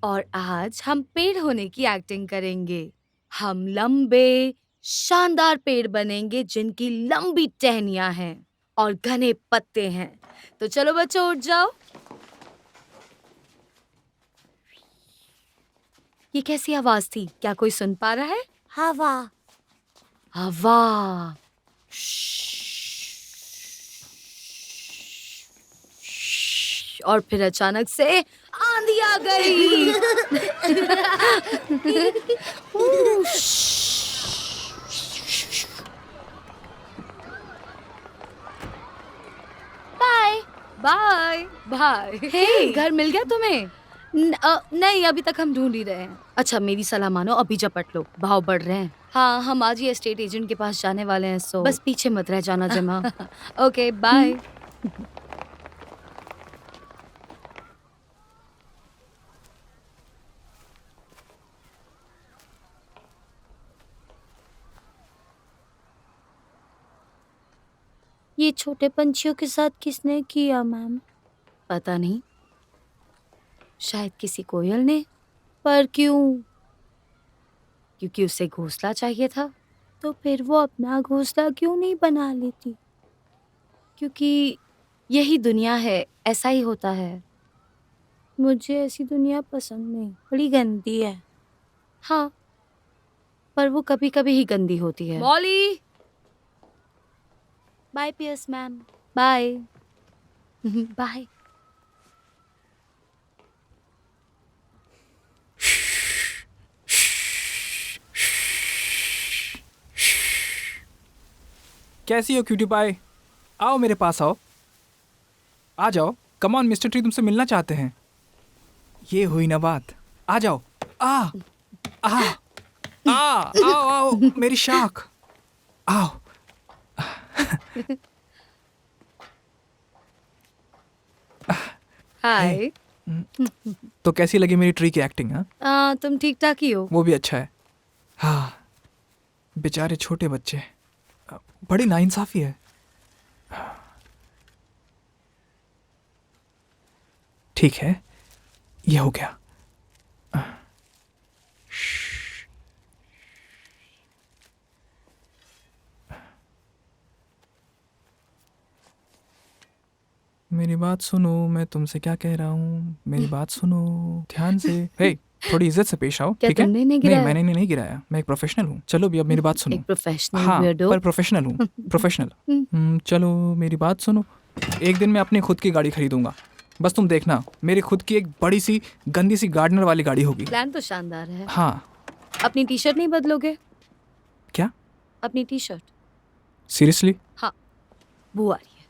और आज हम पेड़ होने की एक्टिंग करेंगे। हम लंबे, शानदार पेड़ बनेंगे जिनकी लंबी टहनियां हैं और घने पत्ते हैं। तो चलो बच्चों, उठ जाओ। ये कैसी आवाज थी? क्या कोई सुन पा रहा है? हवा। हवा। और फिर अचानक से आंधी आ गई। Bye bye bye. हे! घर मिल गया तुम्हें? नहीं, अभी तक हम ढूंढ ही रहे हैं। अच्छा, मेरी सलाह मानो, अभी झपट लो, भाव बढ़ रहे हैं। हाँ, हम आज ही एस्टेट एजेंट के पास जाने वाले हैं, सो बस पीछे मत रह जाना जमा। Okay, bye. ये छोटे पंछियों के साथ किसने किया मैम? पता नहीं, शायद किसी कोयल ने। पर क्यों? क्योंकि उसे घोंसला चाहिए था। तो फिर वो अपना घोंसला क्यों नहीं बना लेती? क्योंकि यही दुनिया है, ऐसा ही होता है। मुझे ऐसी दुनिया पसंद नहीं, बड़ी गंदी है। हाँ, पर वो कभी कभी ही गंदी होती है। Molly! Bye Pierce ma'am. Bye. Bye. कैसी हो क्यूटी पाई? आओ मेरे पास आओ। आ जाओ, कम ऑन मिस्टर ट्री, तुमसे मिलना चाहते हैं। ये हुई ना बात। आ जाओ। आ आ आ आओ आओ मेरी शाख। आओ। हाय। तो कैसी लगी मेरी ट्री की एक्टिंग? हाँ, तुम ठीक ठाक ही हो। वो भी अच्छा है। हाँ, बेचारे छोटे बच्चे, बड़ी नाइंसाफी है। ठीक है, ये हो गया। मेरी बात सुनो, मैं तुमसे क्या कह रहा हूँ, मेरी बात सुनो ध्यान से। हे, थोड़ी इज्जत से पेश आओ, क्या ठीक है? तुमने नहीं नहीं, गिराया? मैंने नहीं गिराया, मैं एक प्रोफेशनल हूँ। चलो भी अब मेरी बात सुनो। एक प्रोफेशनल हाँ, वियर्डो। पर प्रोफेशनल हूँ, प्रोफेशनल। चलो मेरी बात सुनो। एक दिन मैं अपनी खुद की गाड़ी खरीदूंगा, बस तुम देखना, मेरी खुद की एक बड़ी सी गंदी सी गार्डनर वाली गाड़ी होगी। प्लान तो शानदार है। हाँ। अपनी टी शर्ट नहीं बदलोगे? क्या? अपनी टी शर्ट। सीरियसली? हाँ, बू आ रही है।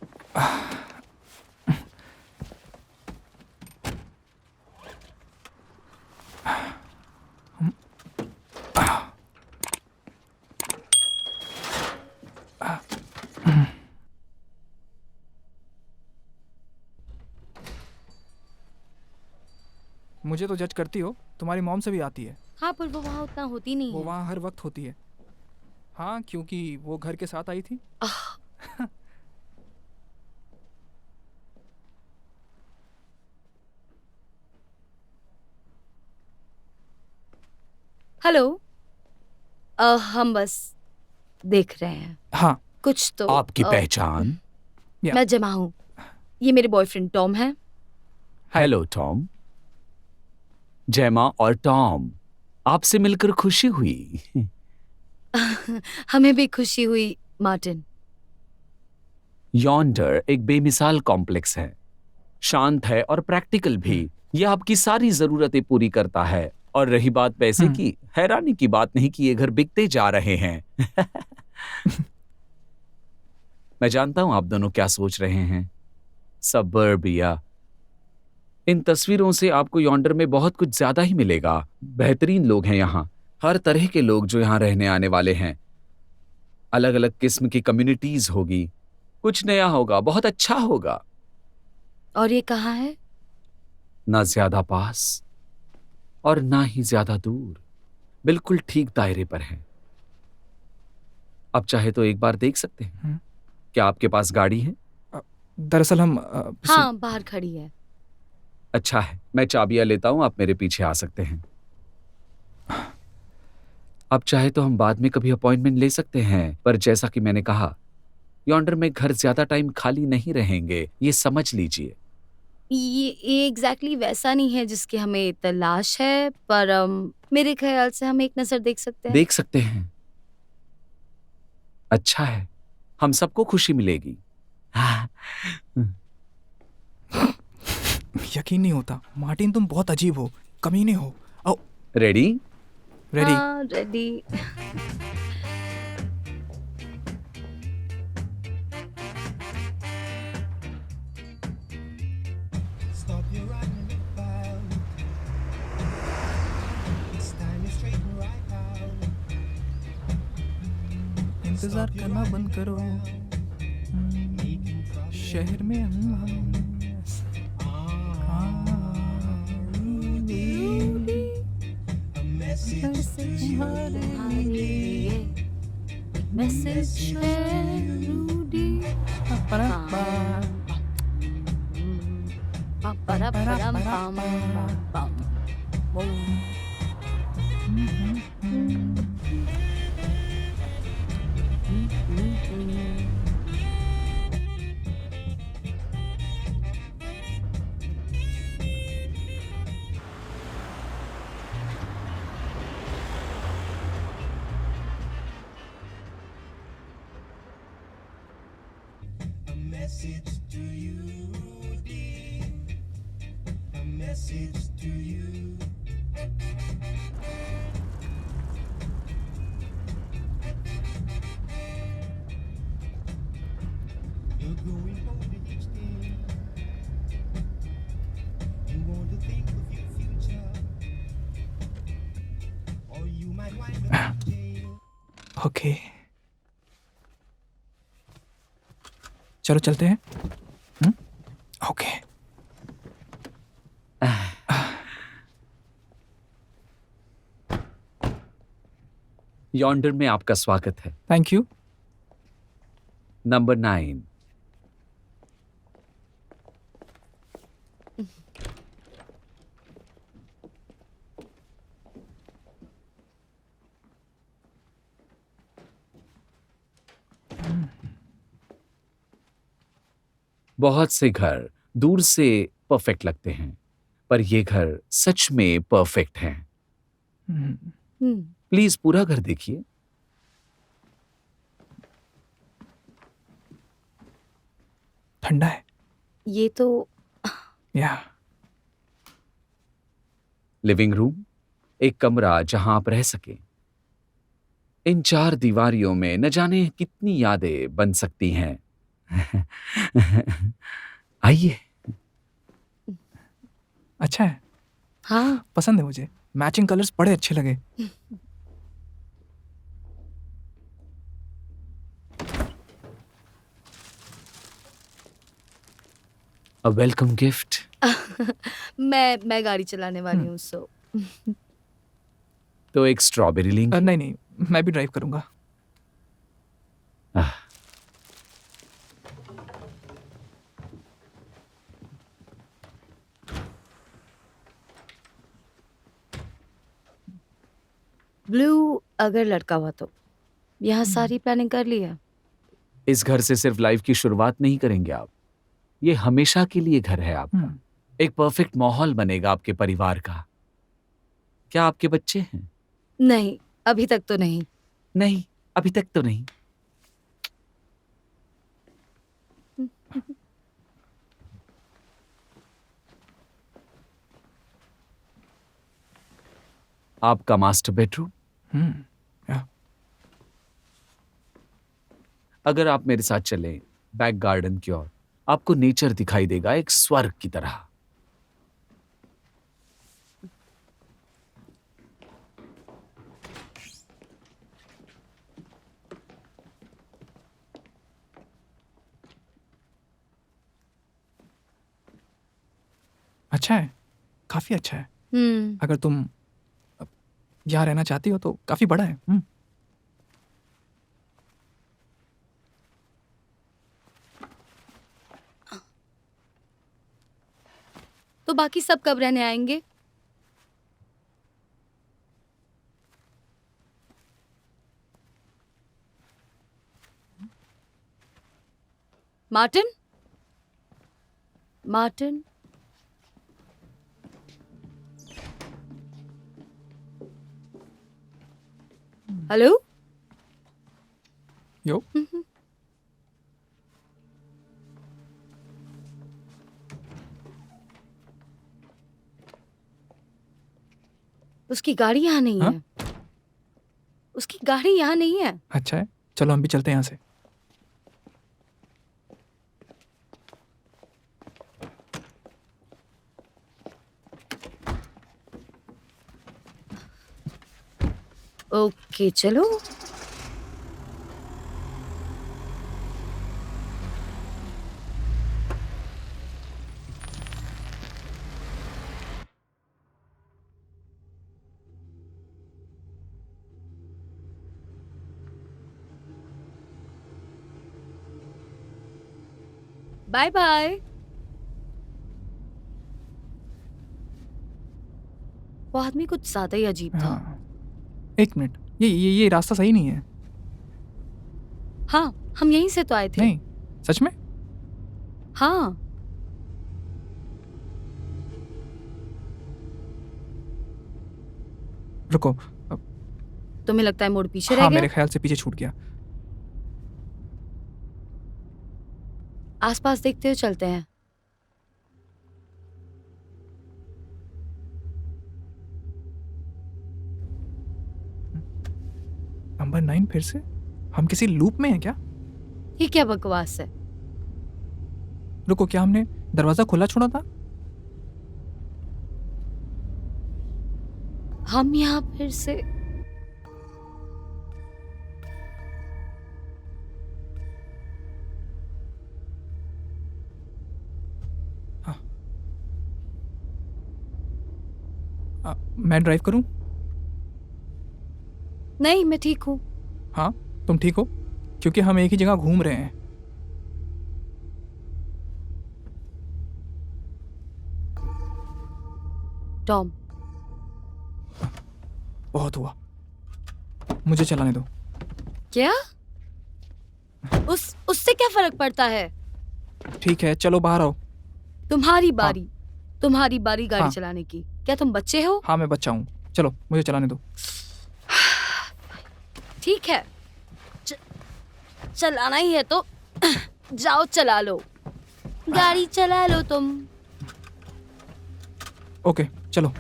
मुझे तो जज करती हो, तुम्हारी मॉम से भी आती है। हाँ, पर वो वहाँ उतना होती नहीं वो है। वहाँ हर वक्त होती है। हाँ, क्योंकि वो घर के साथ आई थी। हेलो। हम बस देख रहे हैं। हाँ। कुछ तो। आपकी पहचान? मैं जमा हूँ। ये मेरे बॉयफ्रेंड टॉम है। Hello Tom. जैमा और टॉम, आपसे मिलकर खुशी हुई। हमें भी खुशी हुई मार्टिन। यॉन्डर एक बेमिसाल कॉम्प्लेक्स है, शांत है और प्रैक्टिकल भी। यह आपकी सारी जरूरतें पूरी करता है। और रही बात पैसे की, हैरानी की बात नहीं कि ये घर बिकते जा रहे हैं। मैं जानता हूं आप दोनों क्या सोच रहे हैं। सबर्बिया। इन तस्वीरों से आपको यॉन्डर में बहुत कुछ ज्यादा ही मिलेगा। बेहतरीन लोग हैं यहाँ, हर तरह के लोग जो यहाँ रहने आने वाले हैं। अलग अलग किस्म की कम्युनिटीज होगी, कुछ नया होगा, बहुत अच्छा होगा। और ये कहाँ है? ना ज्यादा पास और ना ही ज्यादा दूर, बिल्कुल ठीक दायरे पर है। अब चाहे तो एक बार देख सकते हैं। क्या आपके पास गाड़ी है? दरअसल हम हाँ, बाहर खड़ी है। अच्छा है, मैं चाबियां लेता हूं, आप मेरे पीछे आ सकते हैं। अब चाहे तो हम बाद में कभी अपॉइंटमेंट ले सकते हैं, पर जैसा कि मैंने कहा, यॉन्डर में घर ज्यादा टाइम खाली नहीं रहेंगे, ये समझ लीजिए। ये एग्जैक्टली वैसा नहीं है जिसकी हमें तलाश है, पर मेरे ख्याल से हम एक नजर देख सकते हैं। देख सकते हैं। अच्छा है, हम सबको खुशी मिलेगी। यकीन नहीं होता मार्टिन, तुम बहुत अजीब हो, कमीने हो। ओ, रेडी? रेडी। हाँ, ready. Stop your running about. It's time you straighten right out. इंतजार करना बंद करो, शहर में हम A message to you. Message है Rudy. A message to you, dear. A message to you. You're growing older each day. You want to think of your future, or you might wind up in jail. Okay, चलो चलते हैं। Okay. Yonder में आपका स्वागत है। Thank you. Number 9। बहुत से घर दूर से परफेक्ट लगते हैं, पर ये घर सच में परफेक्ट हैं। प्लीज पूरा घर देखिए। ठंडा है। ये तो या लिविंग रूम, एक कमरा जहां आप रह सकें। इन 4 दीवारियों में न जाने कितनी यादें बन सकती हैं। आइए। अच्छा है, हाँ, पसंद है मुझे। मैचिंग कलर्स बड़े अच्छे लगे। अ वेलकम गिफ्ट। मैं गाड़ी चलाने वाली हूँ, सो तो एक स्ट्रॉबेरी लेंगे। नहीं नहीं, मैं भी ड्राइव करूंगा। आह, ब्लू अगर लड़का हुआ तो यहाँ सारी प्लानिंग कर ली है। इस घर से सिर्फ लाइफ की शुरुआत नहीं करेंगे आप, ये हमेशा के लिए घर है आपका। एक परफेक्ट माहौल बनेगा आपके परिवार का। क्या आपके बच्चे हैं? नहीं, अभी तक तो नहीं। नहीं, अभी तक तो नहीं। आपका मास्टर बेडरूम। या अगर आप मेरे साथ चलें बैक गार्डन की ओर, आपको नेचर दिखाई देगा एक स्वर्ग की तरह। अच्छा है, काफी अच्छा है। हम्म, अगर तुम यहाँ रहना चाहती हो तो काफी बड़ा है। तो बाकी सब कब रहने आएंगे? Martin, Martin, hello. यो उसकी गाड़ी यहाँ नहीं हाँ? है। उसकी गाड़ी यहाँ नहीं है। अच्छा है, चलो हम भी चलते हैं यहाँ से। ओके चलो। Bye bye. वो आदमी कुछ ज्यादा ही अजीब था। हाँ, एक मिनट, ये रास्ता सही नहीं है। हाँ, हम यहीं से तो आए थे। नहीं, सच में? हाँ, रुको। तुम्हें लगता है मोड़ पीछे रह हाँ, गया? मेरे ख्याल से पीछे छूट गया। आसपास देखते हुए चलते हैं। नंबर 9 फिर से? हम किसी लूप में हैं क्या? ये क्या बकवास है? रुको, क्या हमने दरवाजा खुला छोड़ा था? हम यहाँ फिर से। मैं ड्राइव करूं? नहीं, मैं ठीक हूँ। हाँ, तुम ठीक हो? क्योंकि हम एक ही जगह घूम रहे हैं। टॉम, बहुत हुआ, मुझे चलाने दो। क्या? उससे क्या फर्क पड़ता है? ठीक है, चलो बाहर आओ। तुम्हारी बारी। तुम्हारी बारी गाड़ी हाँ। चलाने की। क्या तुम बच्चे हो? हाँ, मैं बच्चा हूँ। चलो, मुझे चलाने दो। ठीक है, चलाना ही है तो जाओ चला लो। गाड़ी चला लो तुम। ओके, चलो।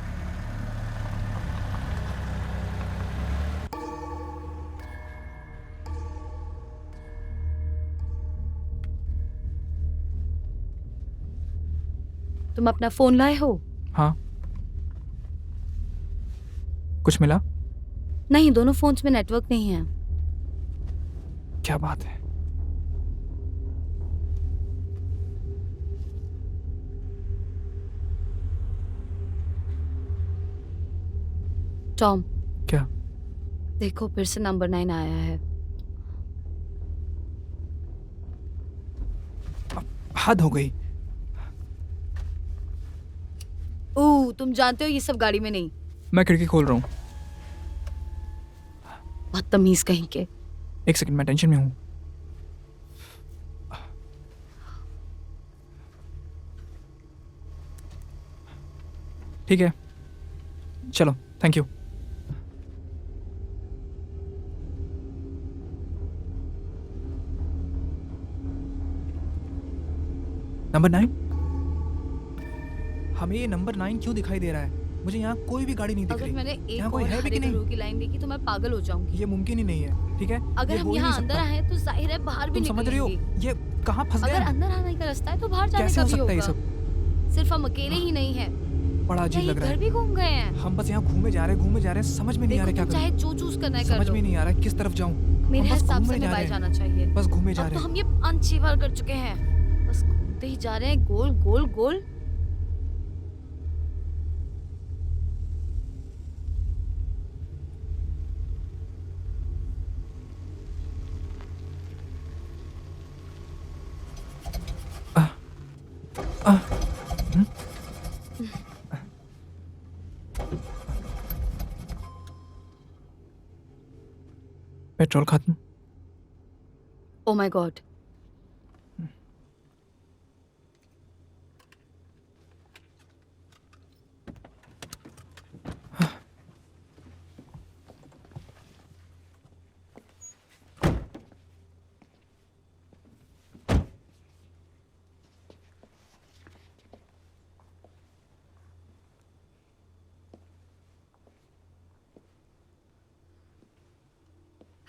तुम अपना फोन लाए हो? हाँ, कुछ मिला? नहीं, दोनों फोन्स में नेटवर्क नहीं है। क्या बात है? टॉम, क्या? देखो फिर से नंबर 9 आया है। हद हो गई। तुम जानते हो ये सब गाड़ी में नहीं। मैं खिड़की खोल रहा हूँ। बदतमीज कहीं के। एक सेकंड, मैं टेंशन में हूँ। ठीक है, चलो, थैंक यू। नंबर 9? हमें ये नंबर 9 क्यों दिखाई दे रहा है? मुझे यहाँ कोई भी गाड़ी नहीं दिख अगर रही। मैंने यहाँ एक कोई और है भी हरे कि नहीं? घरों की लाइन देखी तो मैं पागल हो जाऊंगी। ये मुमकिन ही नहीं है, ठीक है? अगर ये हम हो ही यहाँ नहीं अंदर सकता। आए हैं तो जाहिर है बाहर भी तुम समझ रही हो? निकलेंगे। ये कहाँ फंस गए अगर हम? अंदर आने का रास्ता है तो बाहर जाने कैसे का हो भी सकता है ये होगा। सब? सिर्फ हम अकेले ही नहीं हैं। बड़ा अजीब कहीं लग रहा घर है। भी घूम गए हैं। हम बस यहाँ घूमे जा रहे हैं, समझ में नहीं आ देखो रहा क्या तुम चाहे करूं। जो चूज करना है कर समझ लो। में नहीं आ रहा है किस तरफ जाऊं। मेरे हम बस हिसाब से घूमने जा मोबाइल रहे हैं। जाना चाहिए। बस घूमे जा अब रहे तो हैं। हम ये 5-6 बार कर चुके हैं। बस घूमते ही जा रहे हैं, गोल गोल गोल। पेट्रोल खत्म। Oh my God.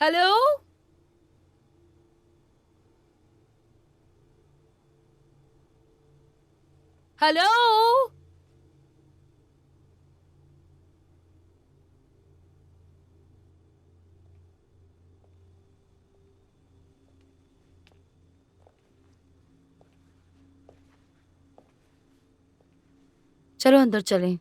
Hello, hello. चलो अंदर चलें।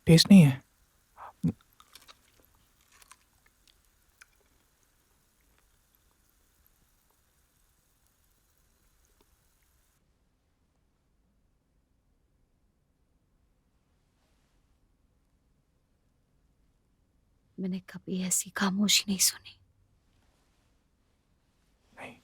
टेस्ट नहीं है। मैंने कभी ऐसी खामोशी नहीं सुनी। नहीं।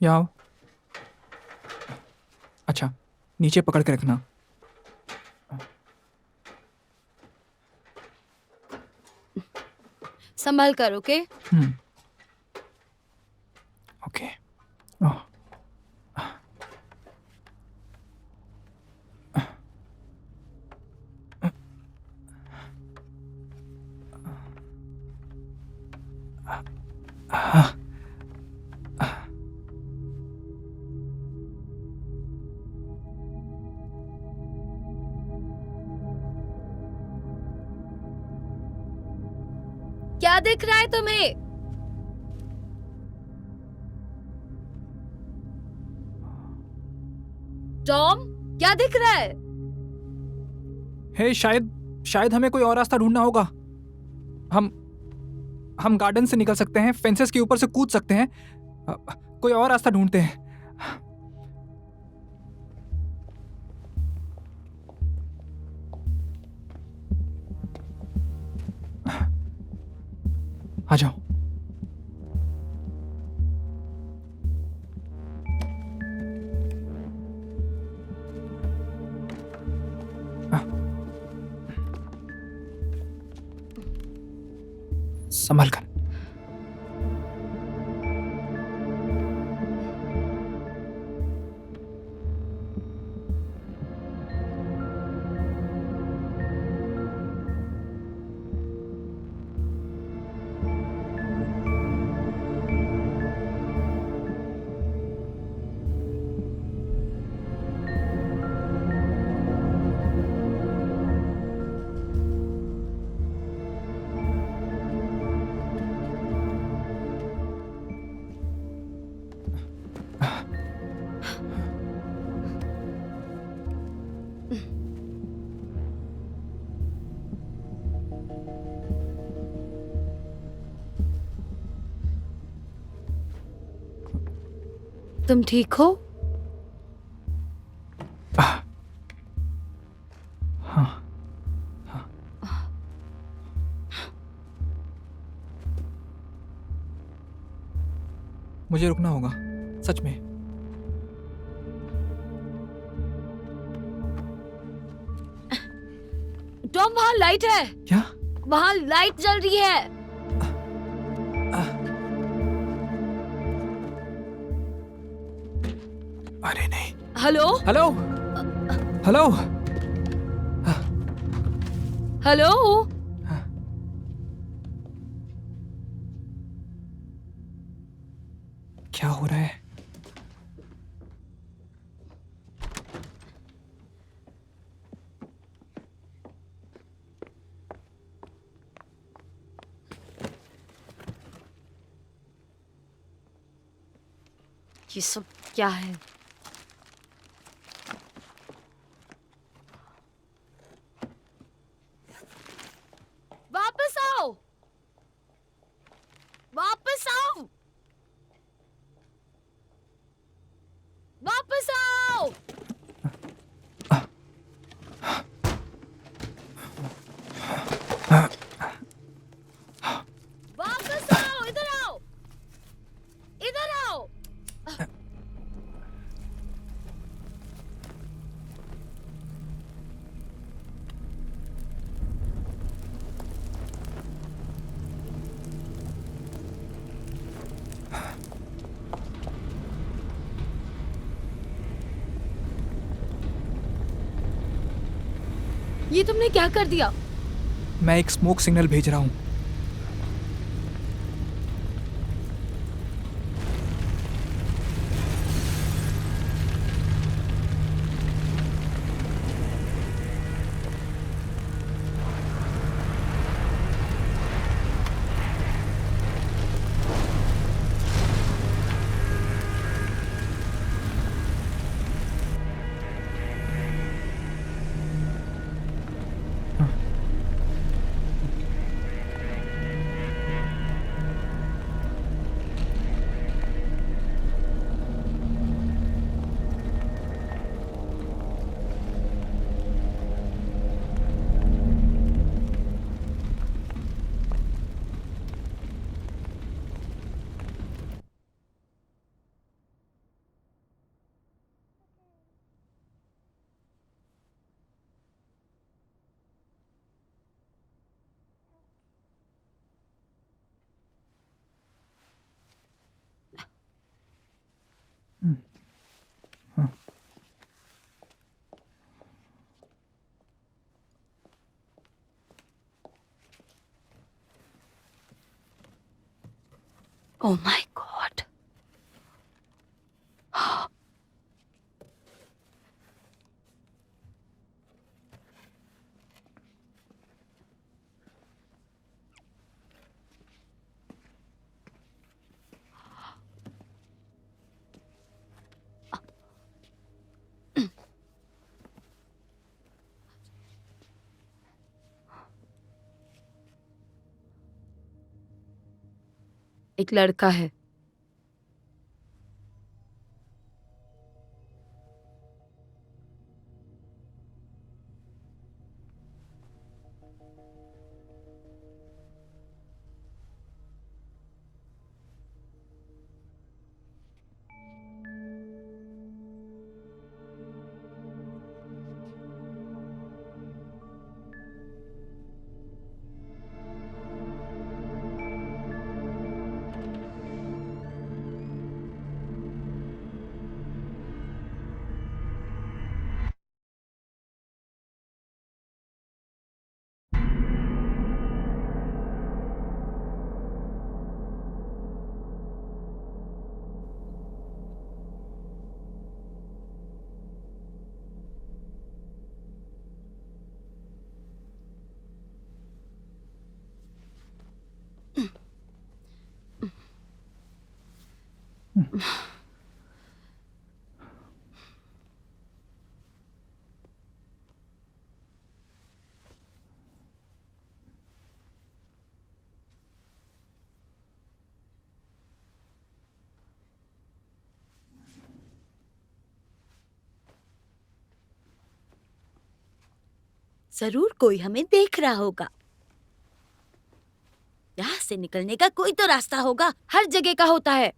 यहाँ आओ। अच्छा, नीचे पकड़ के रखना। संभाल कर, ओके? ओके। ओह, क्या दिख रहा है तुम्हें? टॉम, क्या दिख रहा है? हे, शायद हमें कोई और रास्ता ढूंढना होगा। हम गार्डन से निकल सकते हैं, फेंसेस के ऊपर से कूद सकते हैं। कोई और रास्ता ढूंढते हैं। आ जाओ। संभल कर। तुम ठीक हो? हाँ। मुझे रुकना होगा, सच में। टॉम, वहां लाइट है। क्या? वहां लाइट जल रही है। अरे नहीं। Hello, hello, hello. हेलो। ये सब क्या है? वापस आओ! वापस आओ! वापस आओ! वापस आओ! इधर आओ! इधर आओ! ये तुमने क्या कर दिया? मैं एक स्मोक सिग्नल भेज रहा हूँ। Oh my God! एक लड़का है। जरूर कोई हमें देख रहा होगा। यहाँ से निकलने का कोई तो रास्ता होगा। हर जगह का होता है।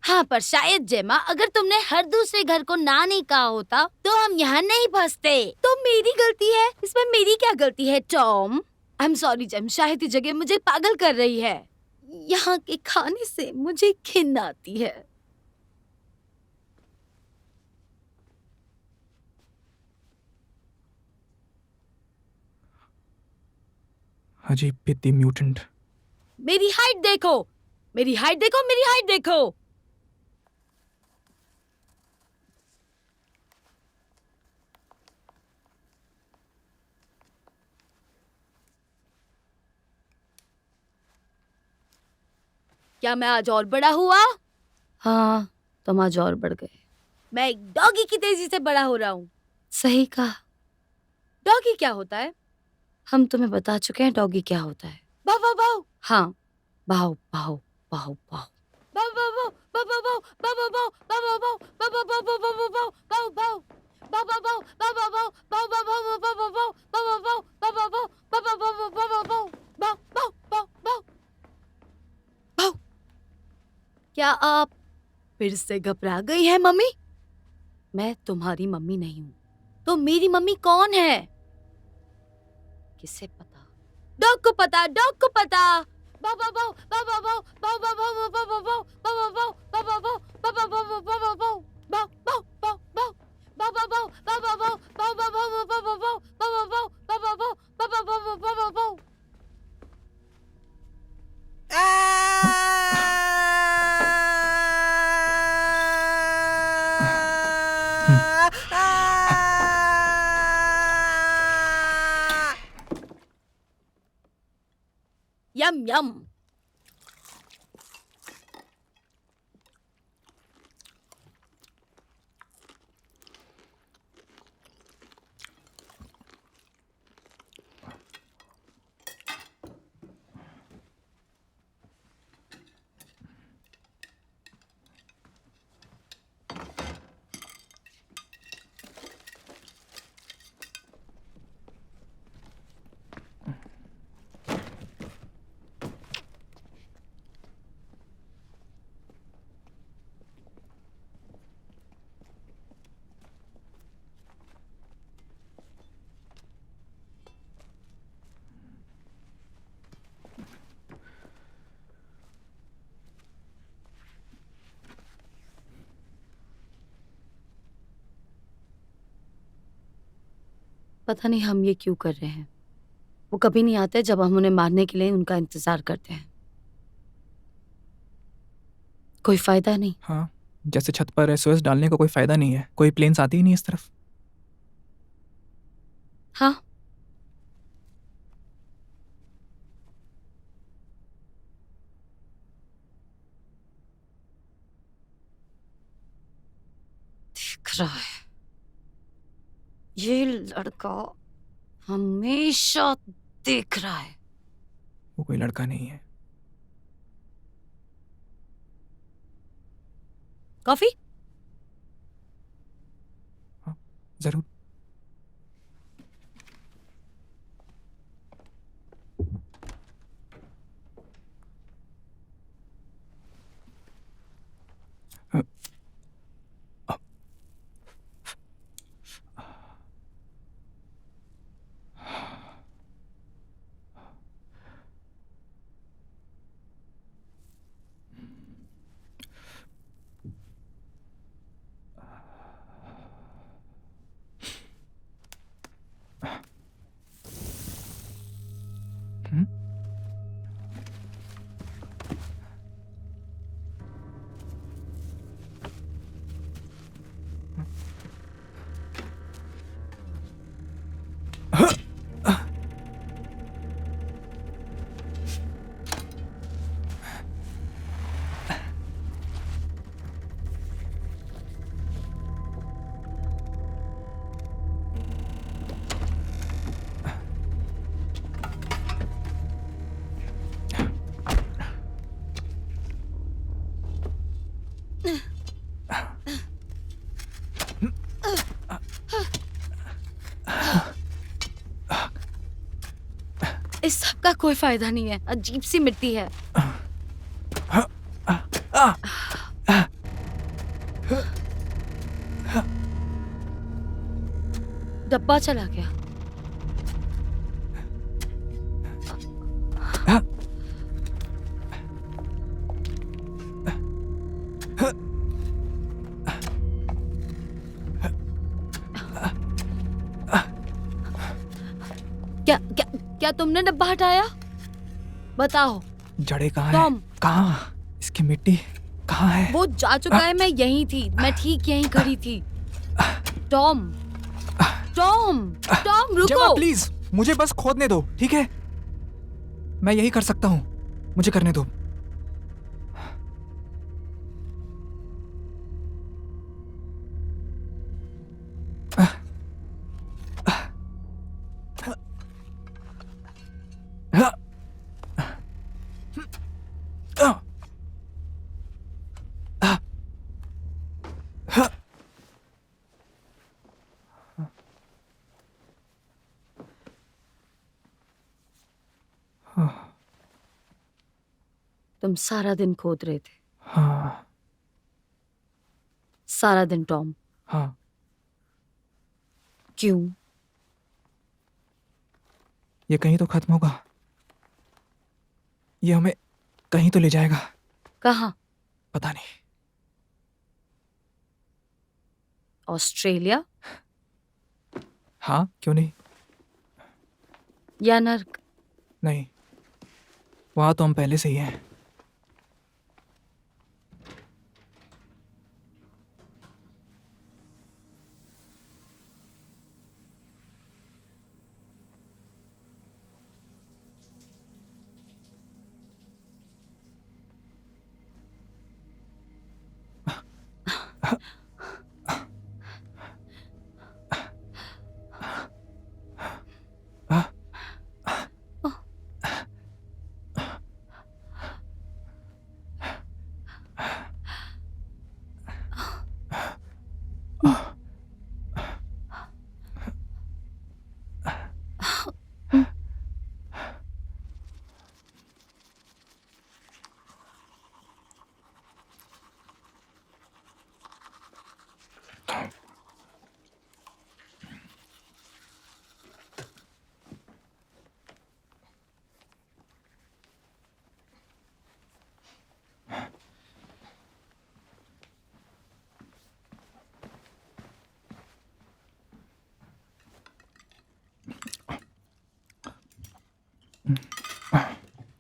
हाँ, पर शायद जेमा, अगर तुमने हर दूसरे घर को ना नहीं कहा होता तो हम यहाँ नहीं फंसते। तो मेरी गलती है, इसमें मेरी क्या गलती है Tom? I am sorry Jem, शायद ये जगह मुझे पागल कर रही है। यहाँ के खाने से मुझे घिन आती है। अजीब पिद्दी म्यूटेंट। मेरी हाइट देखो, मेरी हाइट देखो, मेरी हाइट देखो। क्या मैं आज और बड़ा हुआ? हाँ, तुम आज और बढ़ गए। मैं एक डॉगी की तेजी से बड़ा हो रहा हूँ। सही कहा। डॉगी क्या होता है? हम तुम्हें बता चुके हैं डॉगी क्या होता है। भाव भाव भाव हाँ, भाव भाव भाव भाव। भाव भाव भाव भाव भाव भाव भाव भाव भाव भाव भाव भाव भाव भाव भाव क्या आप फिर से घबरा गई हैं मम्मी? मैं तुम्हारी मम्मी नहीं हूँ। तो मेरी मम्मी कौन है? किसे पता? डॉग को पता, डॉग को पता। यम यम। पता नहीं हम ये क्यों कर रहे हैं। वो कभी नहीं आते जब हम उन्हें मारने के लिए उनका इंतजार करते हैं। कोई फायदा नहीं। हाँ, जैसे छत पर एसओएस डालने का कोई फायदा नहीं है। कोई प्लेन्स आती ही नहीं इस तरफ। हाँ, दिख रहा है ये लड़का हमेशा देख रहा है। वो कोई लड़का नहीं है। कॉफी? हाँ, जरूर। इस सब का कोई फायदा नहीं है। अजीब सी मिट्टी है। डब्बा चला गया। क्या क्या क्या तुमने डब्बा हटाया? बताओ। जड़े कहाँ टॉम। है? कहाँ? इसकी मिट्टी कहाँ है? वो जा चुका है। मैं यहीं थी। मैं ठीक यहीं खड़ी थी। टॉम, टॉम, टॉम रुको। जेमा प्लीज, मुझे बस खोदने दो, ठीक है? मैं यही कर सकता हूँ। मुझे करने दो। तुम सारा दिन खोद रहे थे, हाँ सारा दिन टॉम। हाँ, क्यों? ये कहीं तो खत्म होगा, ये हमें कहीं तो ले जाएगा। कहाँ? पता नहीं। ऑस्ट्रेलिया हाँ, क्यों नहीं? या नर्क? नहीं, वहाँ तो हम पहले से ही हैं।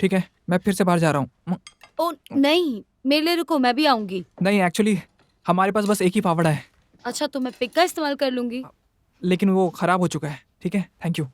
ठीक है, मैं फिर से बाहर जा रहा हूँ। ओ नहीं, मेरे लिए रुको, मैं भी आऊंगी। नहीं, एक्चुअली हमारे पास बस एक ही फावड़ा है, अच्छा, तो मैं पिक का इस्तेमाल कर लूंगी। लेकिन वो खराब हो चुका है। ठीक है, थैंक यू।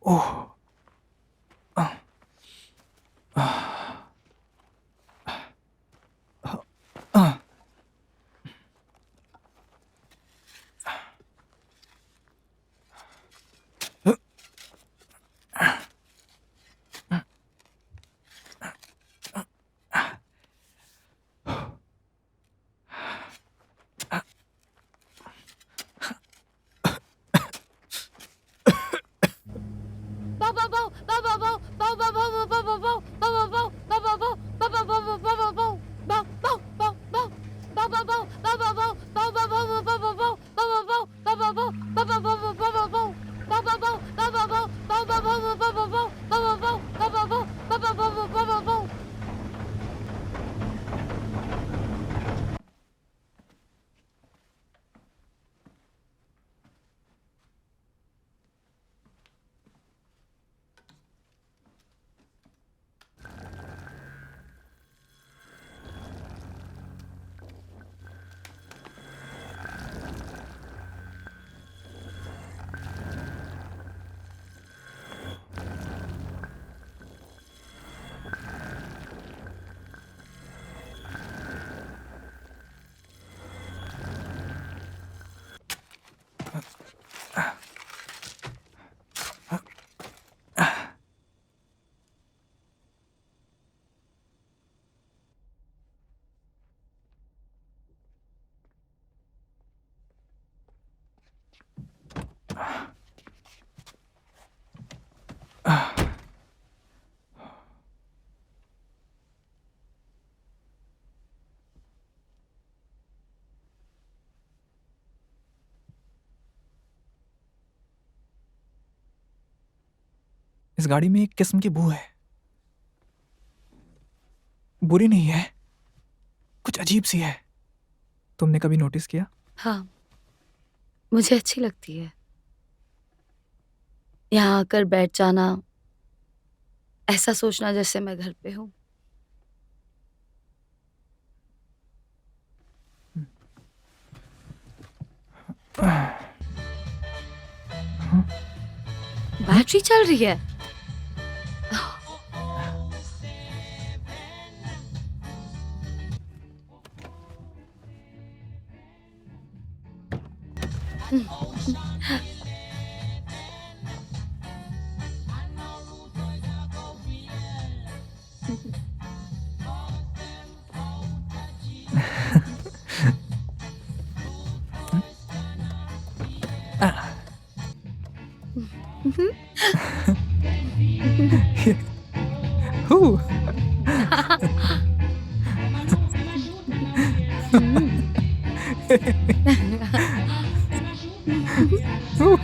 ओह, इस गाड़ी में एक किस्म की बू है। बुरी नहीं है, कुछ अजीब सी है। तुमने कभी नोटिस किया? हाँ, मुझे अच्छी लगती है। यहाँ आकर बैठ जाना, ऐसा सोचना जैसे मैं घर पे हूँ। बैटरी चल रही है। Ooh. Ooh. Ooh.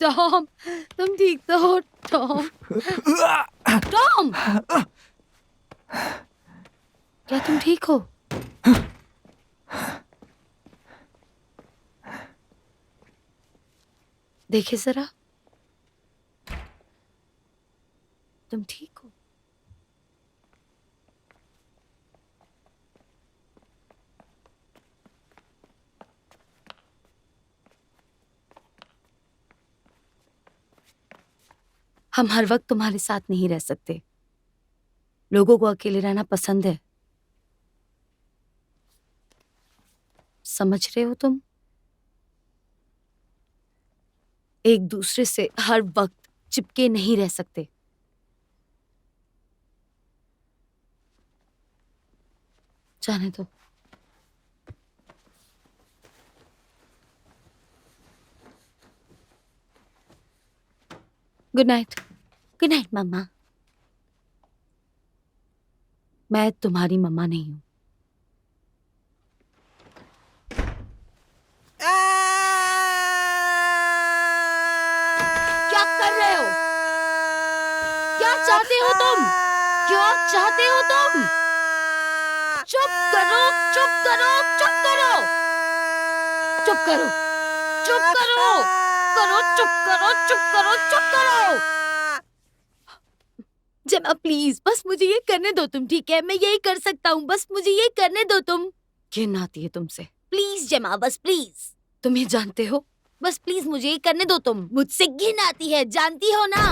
टॉम, तुम ठीक तो हो? टॉम, टॉम, क्या तुम ठीक हो? देखिए जरा, तुम ठीक हो? हम हर वक्त तुम्हारे साथ नहीं रह सकते। लोगों को अकेले रहना पसंद है। समझ रहे हो तुम? एक दूसरे से हर वक्त चिपके नहीं रह सकते। जाने दो। Good night. गुड नाइट मम्मा। मैं तुम्हारी मम्मा नहीं हूं। क्या कर रहे हो? क्या चाहते हो तुम? क्या चाहते हो तुम? चुप करो, चुप करो, चुप करो, चुप करो, चुप करो, करो, चुप करो, चुप करो, चुप करो। जेमा प्लीज, बस मुझे ये करने दो तुम, ठीक है? मैं यही कर सकता हूँ, बस मुझे ये करने दो तुम। घिन आती है तुमसे। प्लीज जेमा, बस प्लीज, तुम ये जानते हो? बस प्लीज मुझे ये करने दो तुम। मुझसे घिन आती है, जानती हो ना?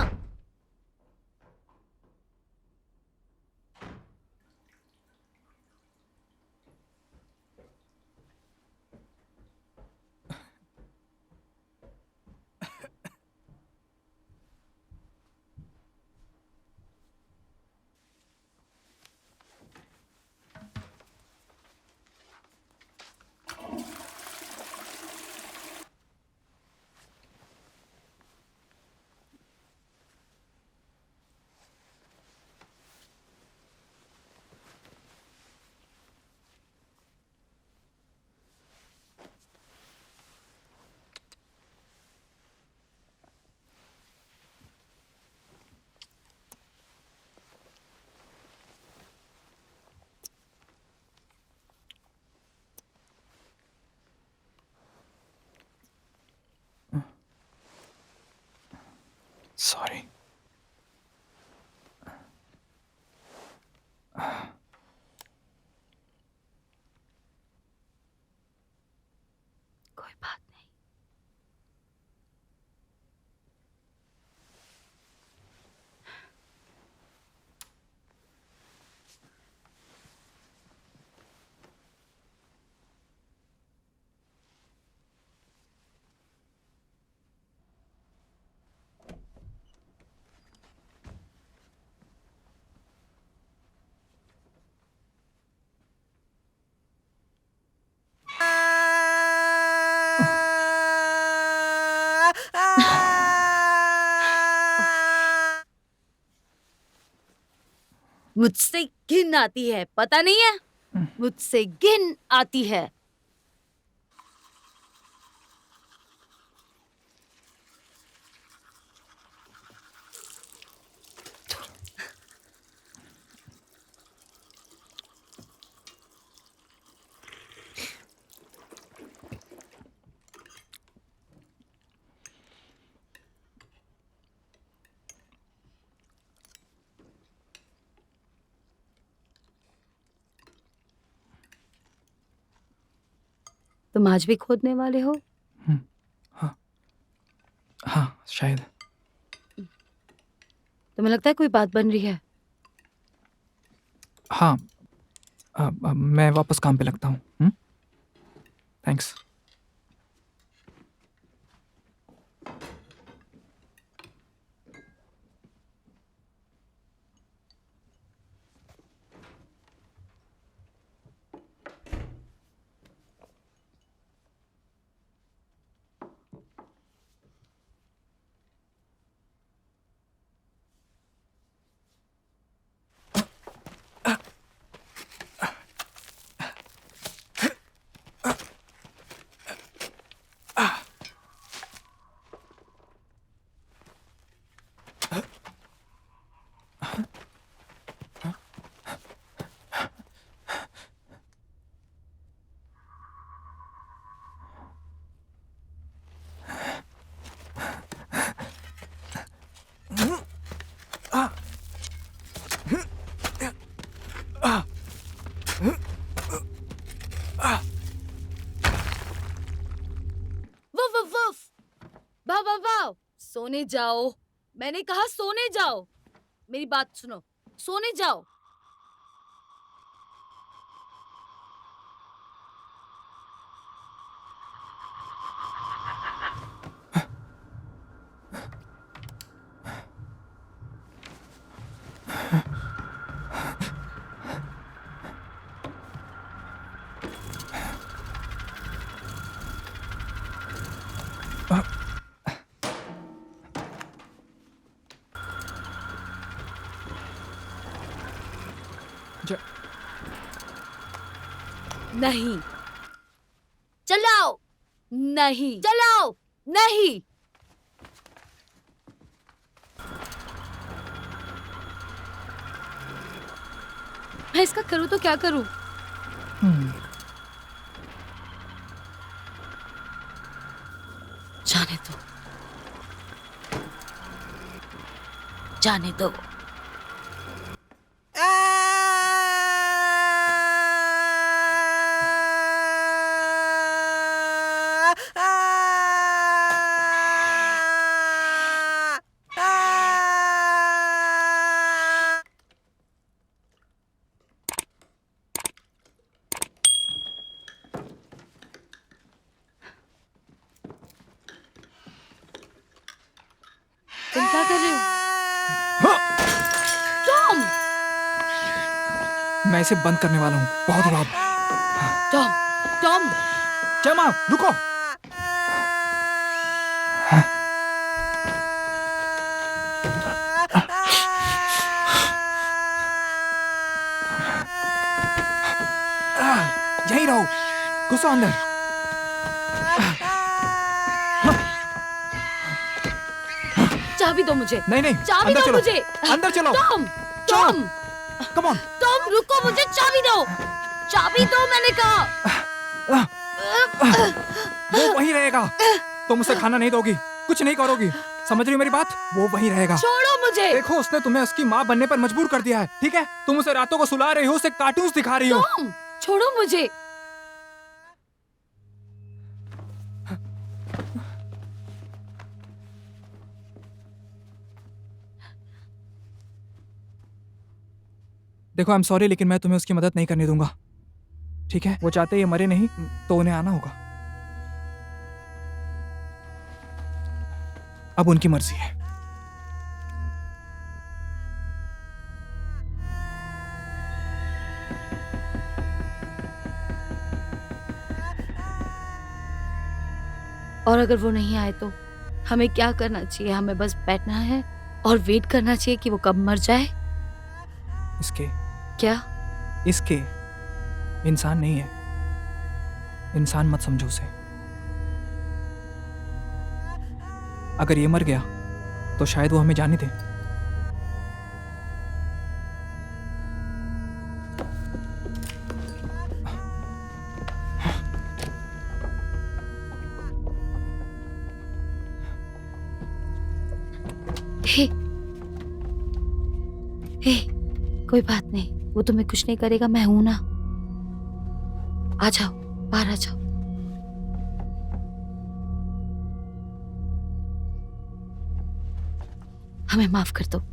मुझसे घिन आती है, पता नहीं है? मुझसे घिन आती है। तुम आज भी खोदने वाले हो? हाँ शायद। तुम्हें लगता है कोई बात बन रही है? हाँ, मैं वापस काम पे लगता हूँ। थैंक्स। Woof woof woof. वाह वाह वाह। सोने जाओ, मैंने कहा सोने जाओ। मेरी बात सुनो, सोने जाओ। ज- नहीं चलाओ, नहीं चलाओ, नहीं। मैं इसका करूँ तो क्या करूँ? जाने दो, जाने दो। तुम क्या कर रहे हो? टॉम, मैं इसे बंद करने वाला हूँ। बहुत हुआ अब। Tom, Tom. जय माँ, रुको। यहीं रहो, घुसो अंदर। चाबी दो मुझे। नहीं नहीं, चाबी अंदर दो चलो, मुझे। अंदर चलो। टॉम, चलो। Tom, come on. टॉम, रुको, मुझे चाबी दो। चाबी दो, मैंने कहा। वो वहीं रहेगा। तुम उसे खाना नहीं दोगी, कुछ नहीं करोगी, समझ रही हो मेरी बात? वो वहीं रहेगा। छोड़ो मुझे। देखो, उसने तुम्हें उसकी माँ बनने पर मजबूर कर दिया है, ठीक है? तुम उसे रातों को सुला रही हो, उसे कार्टून्स दिखा रही हो। टॉम, छोड़ो मुझे। देखो, आई एम सॉरी, लेकिन मैं तुम्हें उसकी मदद नहीं करने दूंगा, ठीक है? वो चाहते ये मरे नहीं, तो उन्हें आना होगा। अब उनकी मर्जी है। और अगर वो नहीं आए तो हमें क्या करना चाहिए? हमें बस बैठना है और वेट करना चाहिए कि वो कब मर जाए? इसके क्या? इसके इंसान नहीं है, इंसान मत समझो उसे। अगर ये मर गया तो शायद वो हमें जाने दे। हे, हे, कोई बात नहीं, वो तुम्हें कुछ नहीं करेगा, मैं हूं ना। आ जाओ, बाहर आ जाओ। हमें माफ कर दो।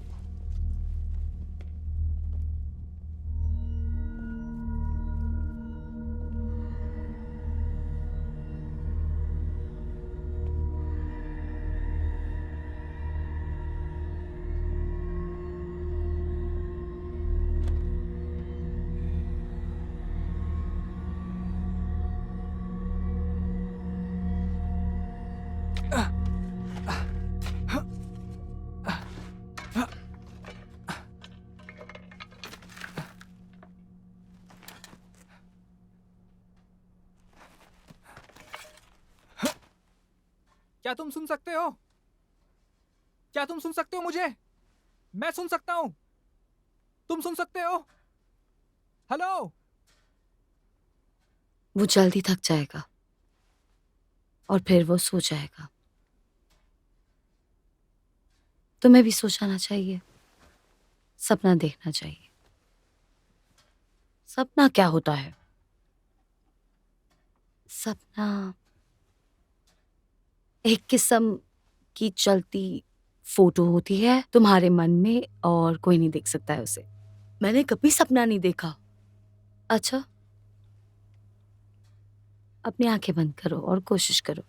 क्या तुम सुन सकते हो? क्या तुम सुन सकते हो मुझे? मैं सुन सकता हूं। तुम सुन सकते हो? हेलो? वो जल्दी थक जाएगा और फिर वो सो जाएगा। तुम्हें भी सो जाना चाहिए, सपना देखना चाहिए। सपना क्या होता है? सपना एक किस्म की चलती फोटो होती है तुम्हारे मन में, और कोई नहीं देख सकता है उसे। मैंने कभी सपना नहीं देखा। अच्छा, अपनी आंखें बंद करो और कोशिश करो।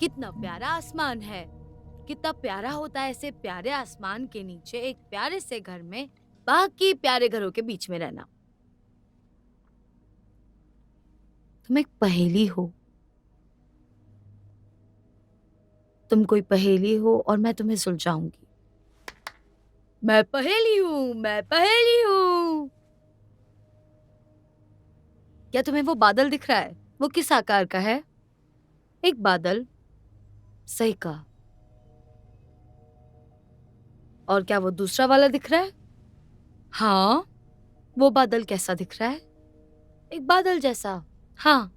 कितना प्यारा आसमान है, कितना प्यारा होता है ऐसे प्यारे आसमान के नीचे एक प्यारे से घर में बाकी प्यारे घरों के बीच में रहना। तुम एक पहेली हो, तुम कोई पहेली हो और मैं तुम्हें सुलझाऊंगी। मैं पहेली हूं, मैं पहेली हूं। क्या तुम्हें वो बादल दिख रहा है? वो किस आकार का है? एक बादल, सही कहा। और क्या वो दूसरा वाला दिख रहा है? हाँ, वो बादल कैसा दिख रहा है? एक बादल जैसा। हाँ,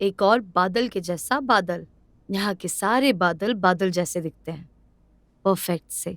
एक और बादल के जैसा बादल। यहाँ के सारे बादल बादल जैसे दिखते हैं, परफेक्ट से,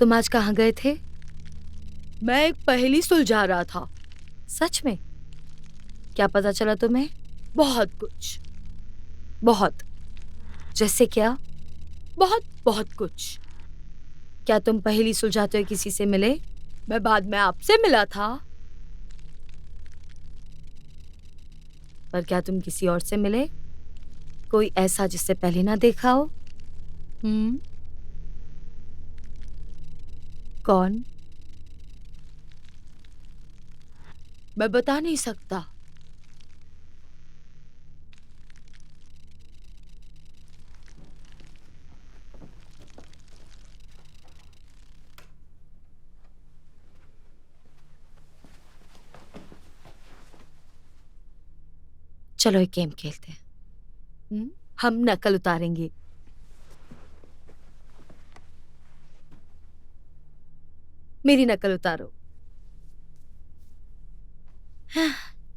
तुम आज कहाँ गए थे? मैं एक पहेली सुलझा रहा था। सच में? क्या पता चला तुम्हें? बहुत कुछ। बहुत। जैसे क्या? बहुत बहुत कुछ। क्या तुम पहेली सुलझाते हुए किसी से मिले? मैं बाद में आपसे मिला था। पर क्या तुम किसी और से मिले? कोई ऐसा जिससे पहले ना देखा हो? कौन? मैं बता नहीं सकता। चलो एक गेम खेलते हैं। हम नकल उतारेंगे। मेरी नकल उतारो।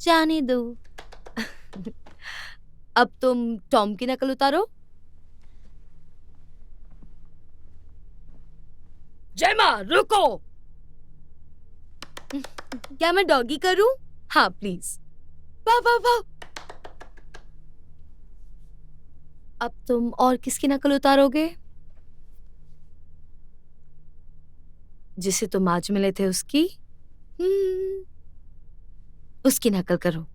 जाने दो। अब तुम टॉम की नकल उतारो। जयमा रुको। क्या मैं डॉगी करूं? हाँ प्लीज। वाह वाह वाह। अब तुम और किसकी नकल उतारोगे? जिसे तुम आज मिले थे उसकी? उसकी नकल करो।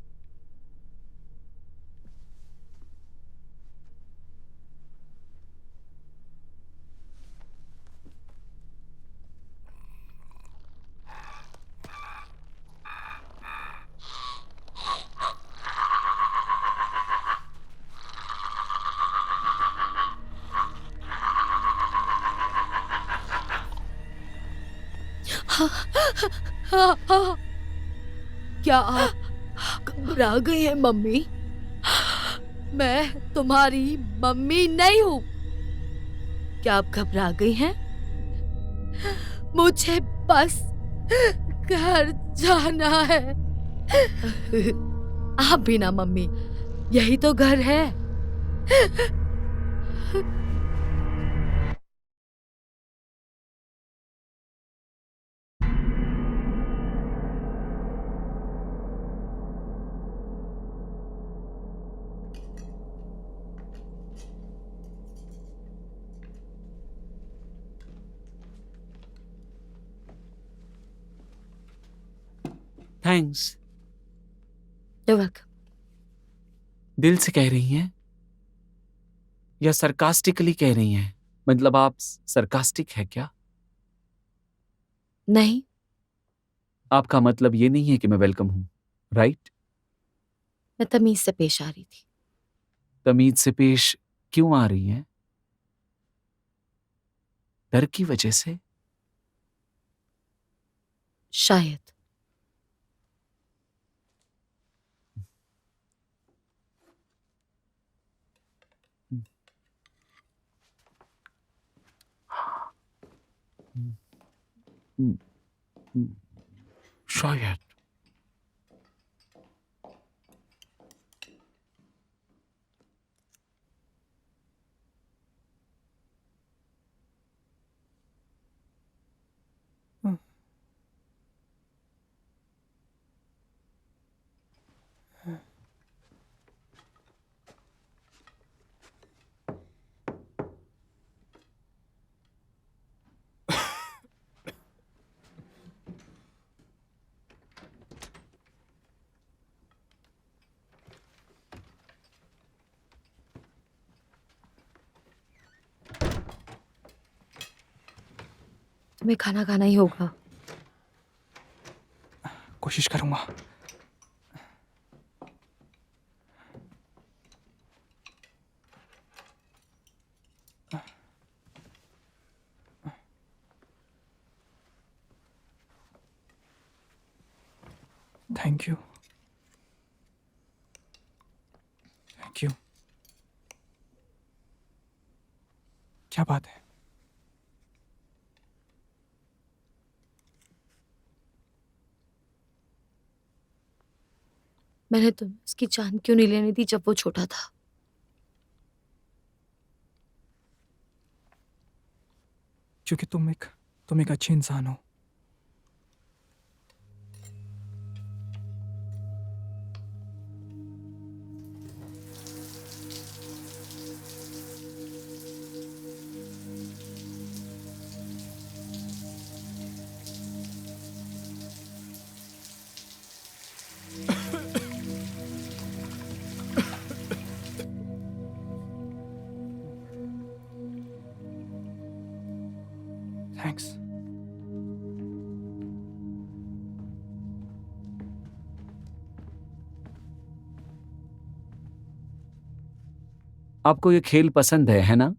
क्या आप घबरा गई हैं मम्मी? मैं तुम्हारी मम्मी नहीं हूँ। क्या आप घबरा गई हैं? मुझे बस घर जाना है। आप भी ना मम्मी, यही तो घर है। थैंक्स। You're welcome। दिल से कह रही हैं या सरकास्टिकली कह रही हैं? मतलब आप सरकास्टिक है क्या? नहीं, आपका मतलब ये नहीं है कि मैं वेलकम हूं, राइट? मैं तमीज से पेश आ रही थी। तमीज से पेश क्यों आ रही हैं? डर की वजह से? शायद। हम्म, हम्म, शायद। तुम्हें खाना खाना ही होगा। कोशिश करूंगा। Thank you. Thank you. क्या बात है? मैंने तुम्हें उसकी जान क्यों नहीं लेने दी जब वो छोटा था? क्योंकि तुम एक अच्छी इंसान हो। थैंक्स। आपको ये खेल पसंद है ना?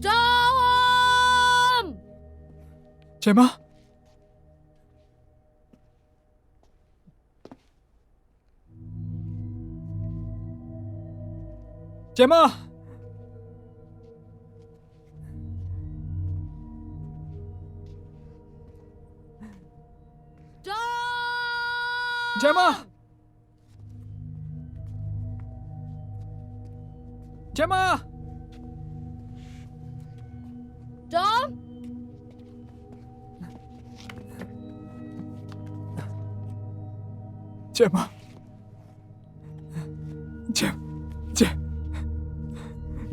टॉम! जय मां। जय मां। टॉम! जय मां। जय मां। टॉम! जय मां। जय जय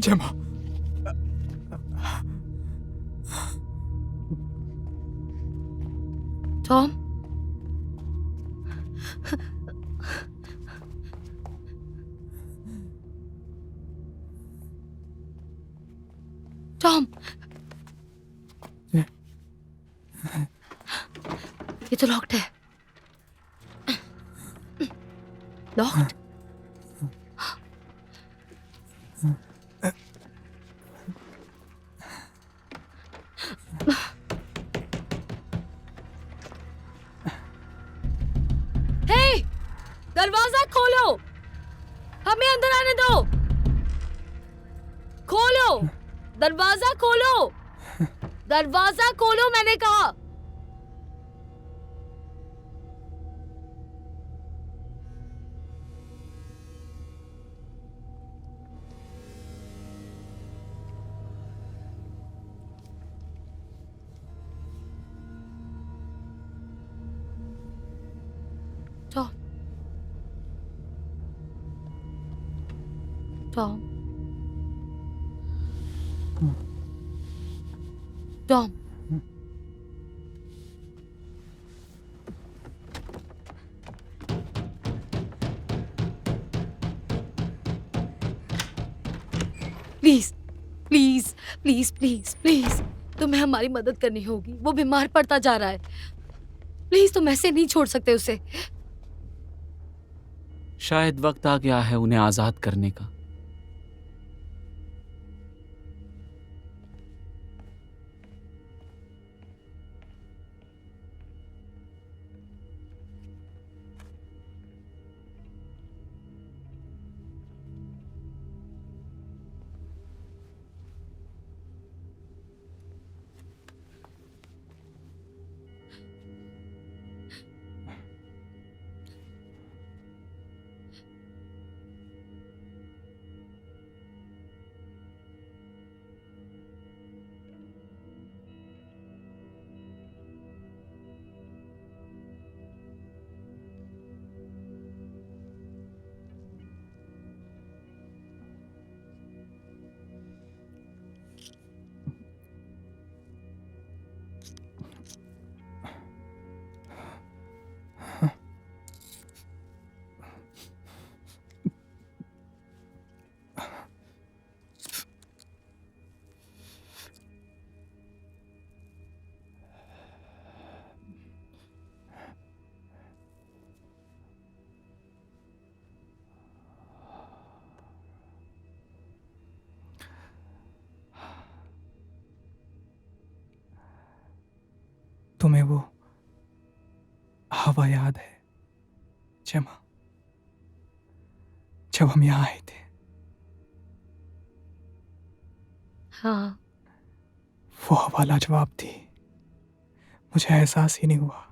जय मां। टॉम, टॉम, ये तो लॉक्ड है। लॉक्ड? हे, दरवाजा खोलो, हमें अंदर आने दो। खोलो, दरवाजा खोलो, दरवाजा खोलो, मैंने कहा। Tom, Tom, Tom, please please please please please, तुम्हें हमारी मदद करनी होगी। वो बीमार पड़ता जा रहा है। प्लीज, तुम ऐसे नहीं छोड़ सकते उसे। शायद वक्त आ गया है उन्हें आजाद करने का। तुम्हें वो हवा याद है जमा, जब हम यहाँ आए थे? हाँ, वो हवा लाजवाब थी। मुझे एहसास ही नहीं हुआ।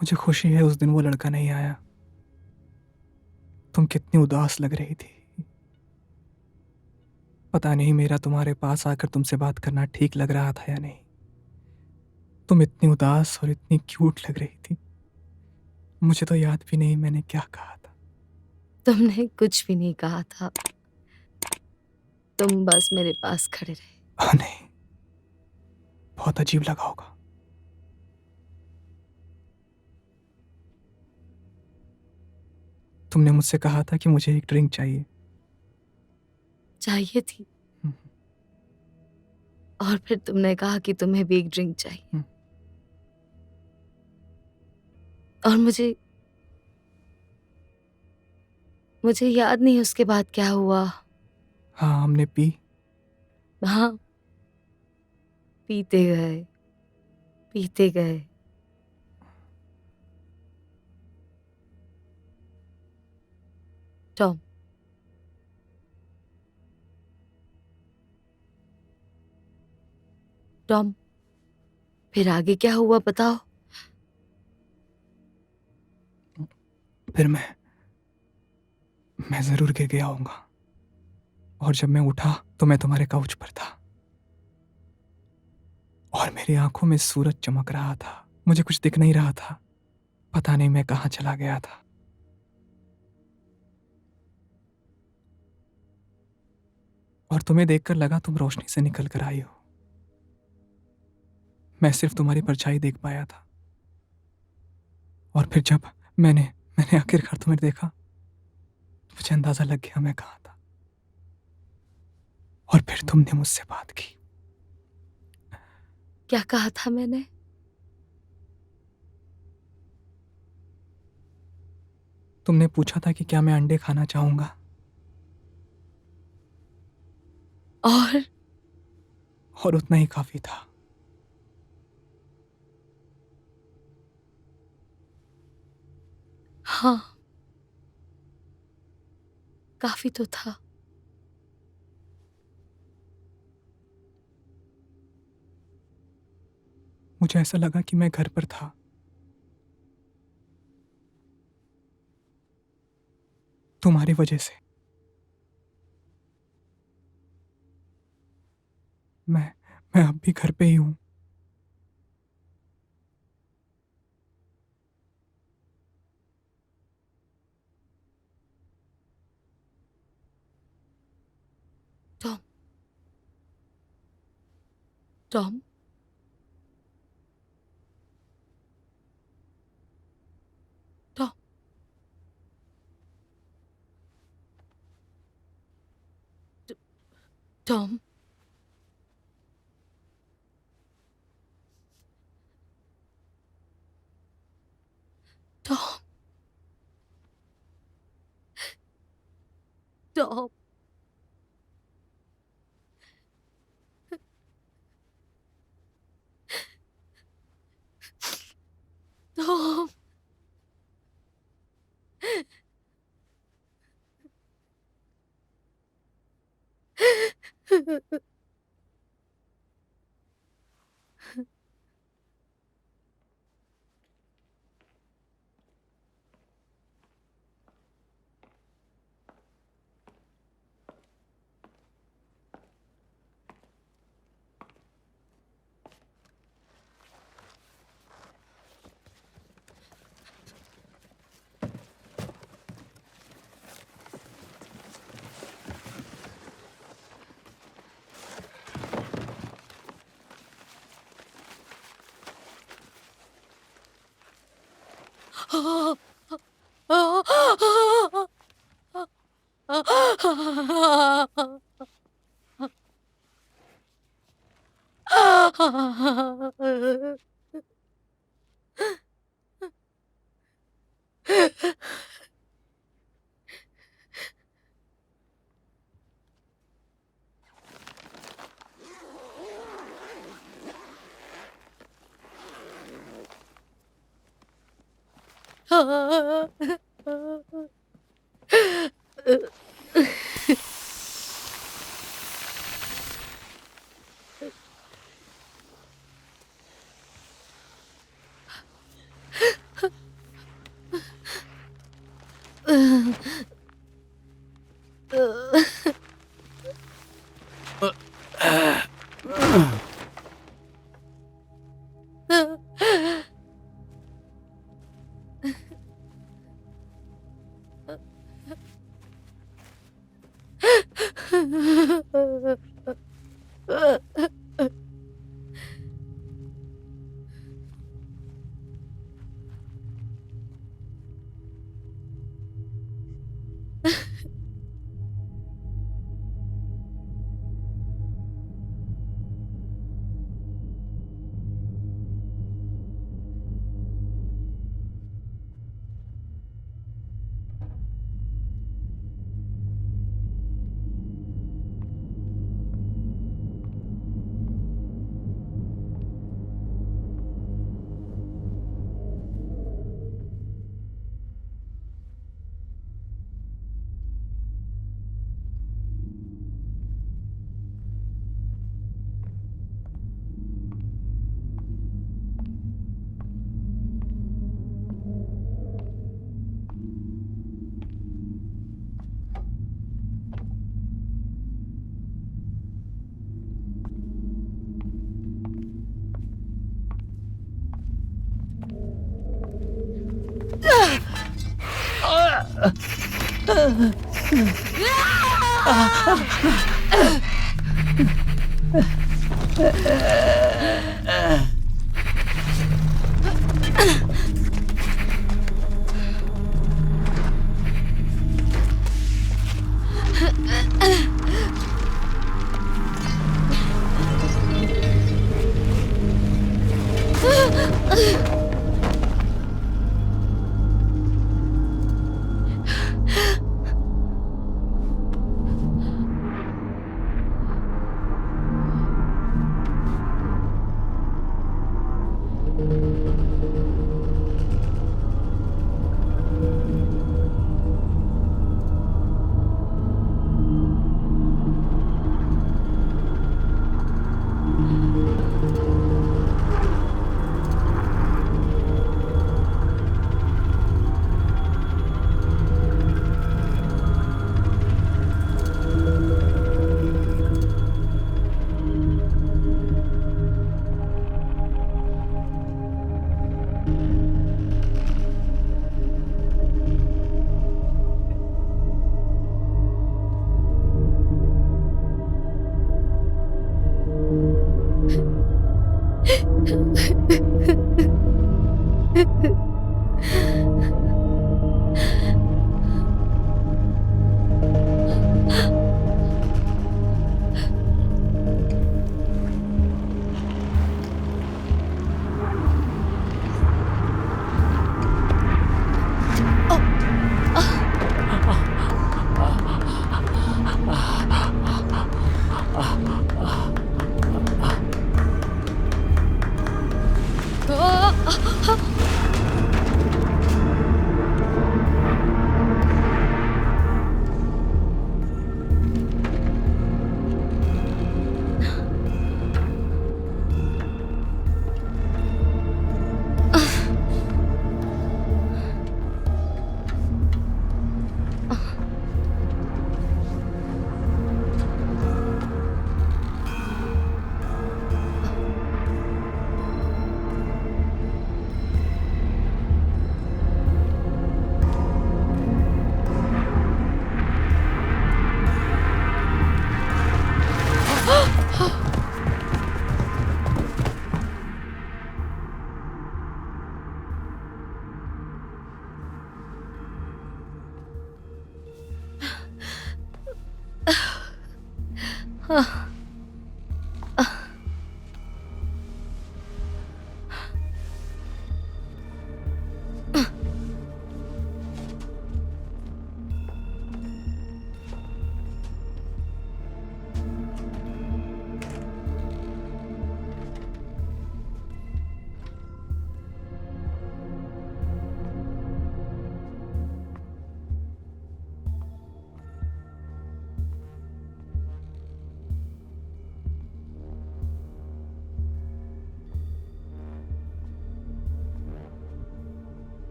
मुझे खुशी है उस दिन वो लड़का नहीं आया। तुम कितनी उदास लग रही थी। पता नहीं मेरा तुम्हारे पास आकर तुमसे बात करना ठीक लग रहा था या नहीं। तुम इतनी उदास और इतनी क्यूट लग रही थी। मुझे तो याद भी नहीं मैंने क्या कहा था। तुमने कुछ भी नहीं कहा था। तुम बस मेरे पास खड़े रहे। नहीं, बहुत अजीब लगा होगा। तुमने मुझसे कहा था कि मुझे एक ड्रिंक चाहिए। चाहिए थी, हम्म। और फिर तुमने कहा कि तुम्हें भी एक ड्रिंक चाहिए। हम्म। और मुझे याद नहीं उसके बाद क्या हुआ। हाँ, हमने पी। हाँ, पीते गए, पीते गए। टॉम, टॉम, फिर आगे क्या हुआ बताओ। फिर मैं जरूर गिर गया होऊंगा। और जब मैं उठा तो मैं तुम्हारे काउच पर था। और मेरी आंखों में सूरज चमक रहा था। मुझे कुछ दिख नहीं रहा था। पता नहीं मैं कहाँ चला गया था। और तुम्हें देखकर लगा तुम रोशनी से निकल कर आई हो। मैं सिर्फ तुम्हारी परछाई देख पाया था। और फिर जब मैंने मैंने आखिरकार तुम्हें देखा, तो मुझे अंदाजा लग गया मैं कहाँ था। और फिर तुमने मुझसे बात की। क्या कहा था मैंने? तुमने पूछा था कि क्या मैं अंडे खाना चाहूंगा। और उतना ही काफी था। हाँ, काफी तो था। मुझे ऐसा लगा कि मैं घर पर था। तुम्हारी वजह से। मैं मैं अब भी घर पे ही हूं। Tom, Tom, Tom, Tom, Tom, Tom, Tom.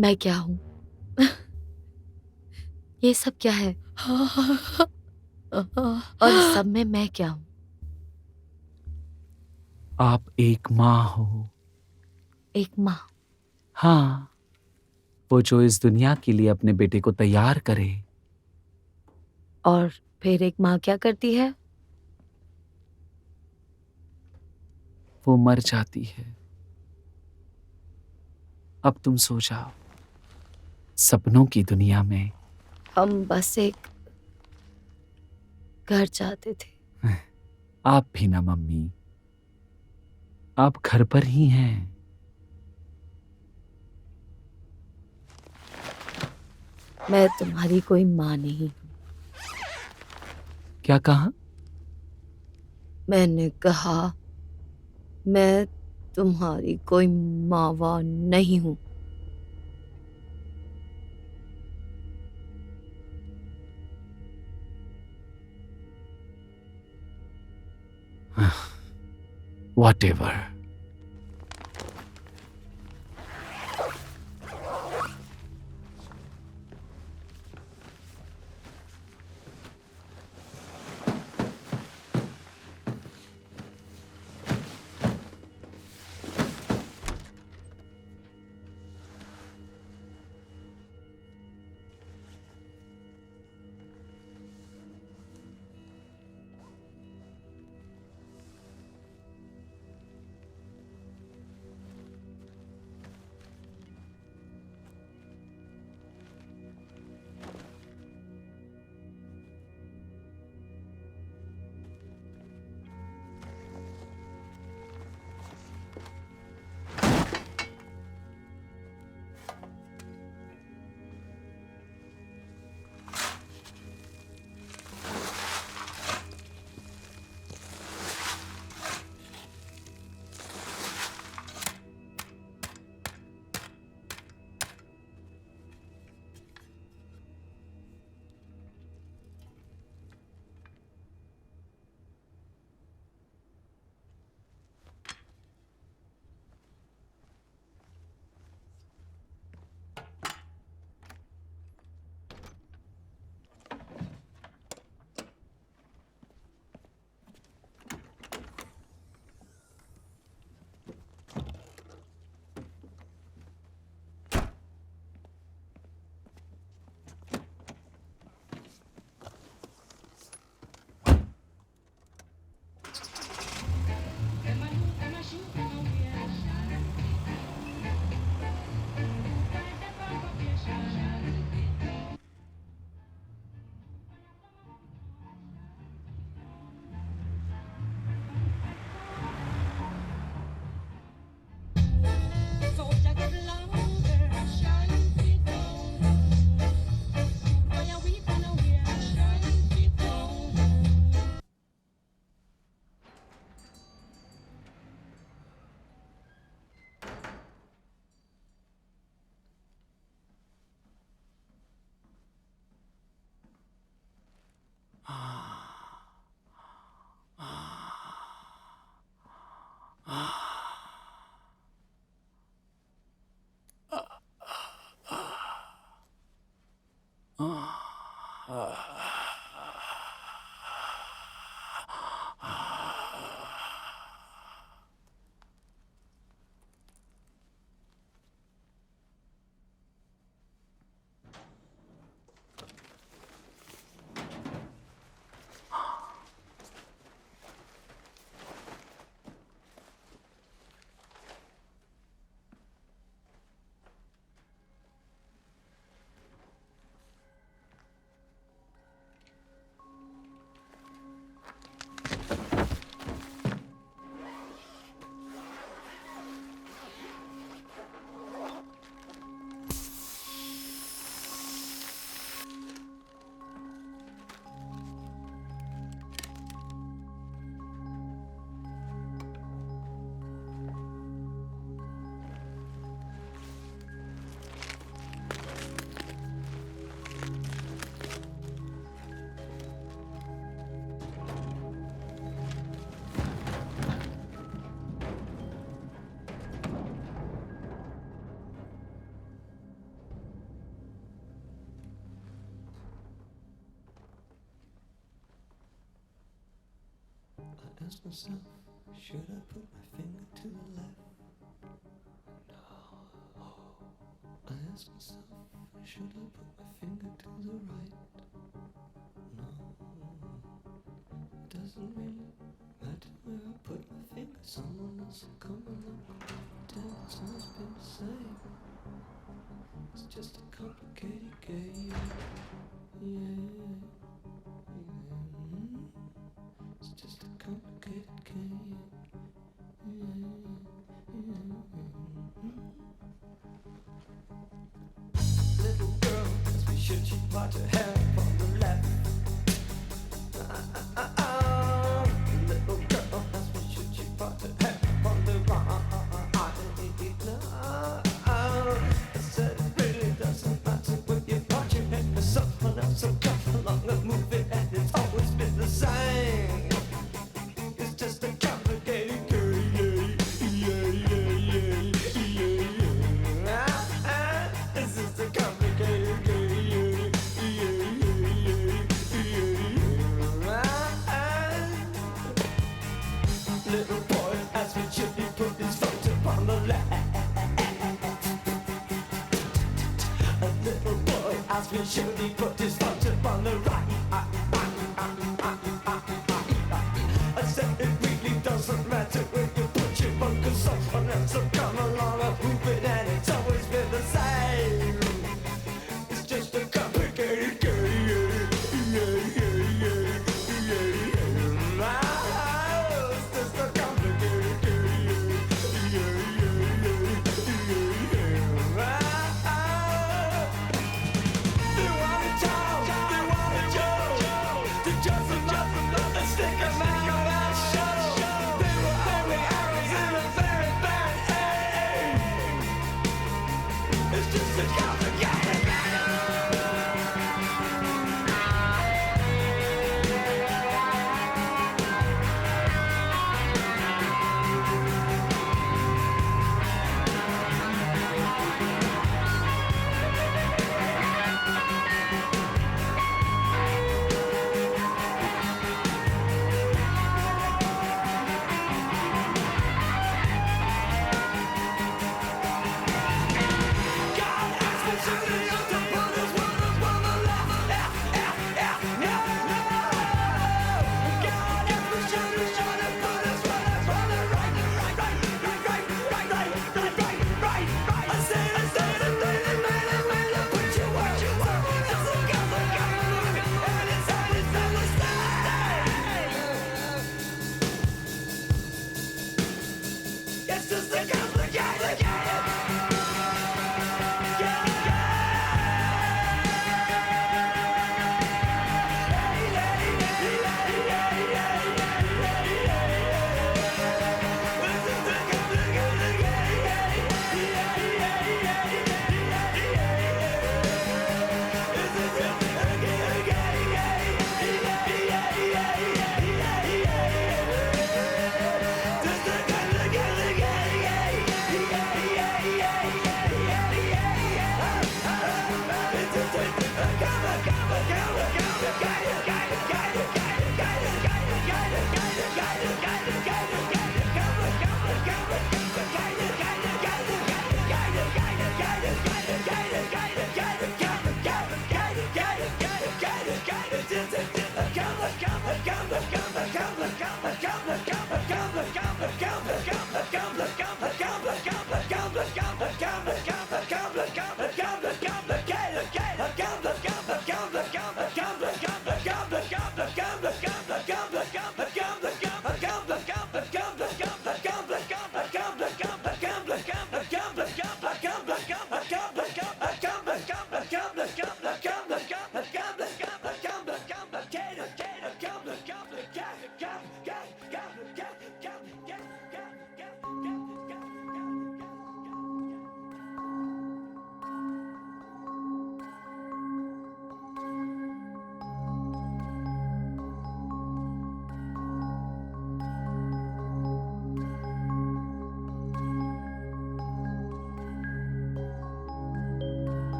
मैं क्या हूँ? ये सब क्या है? और इस सब में मैं क्या हूँ? आप एक माँ हो। एक माँ। हाँ, वो जो इस दुनिया के लिए अपने बेटे को तैयार करे। और फिर एक माँ क्या करती है? वो मर जाती है। अब तुम सो जाओ, सपनों की दुनिया में। हम बस एक घर चाहते थे। आप भी ना मम्मी, आप घर पर ही हैं। मैं तुम्हारी कोई माँ नहीं हूँ। क्या कहा? मैंने कहा मैं तुम्हारी कोई माँ नहीं हूँ। Whatever. I ask myself, should I put my finger to the left? No. I ask myself, should I put my finger to the right? No. It doesn't really matter where I put my finger. Someone else will come along and pretend it's always been the same. It's just a complicated game. Yeah. It's just a complicated game. Little girl, ask me should she part her hair on the left? Little girl, ask me should she part her hair on the right? I said it really doesn't matter when you part your hair. Someone else will come along and move it, and it's always been the same. It's just a complicated game. can surely put this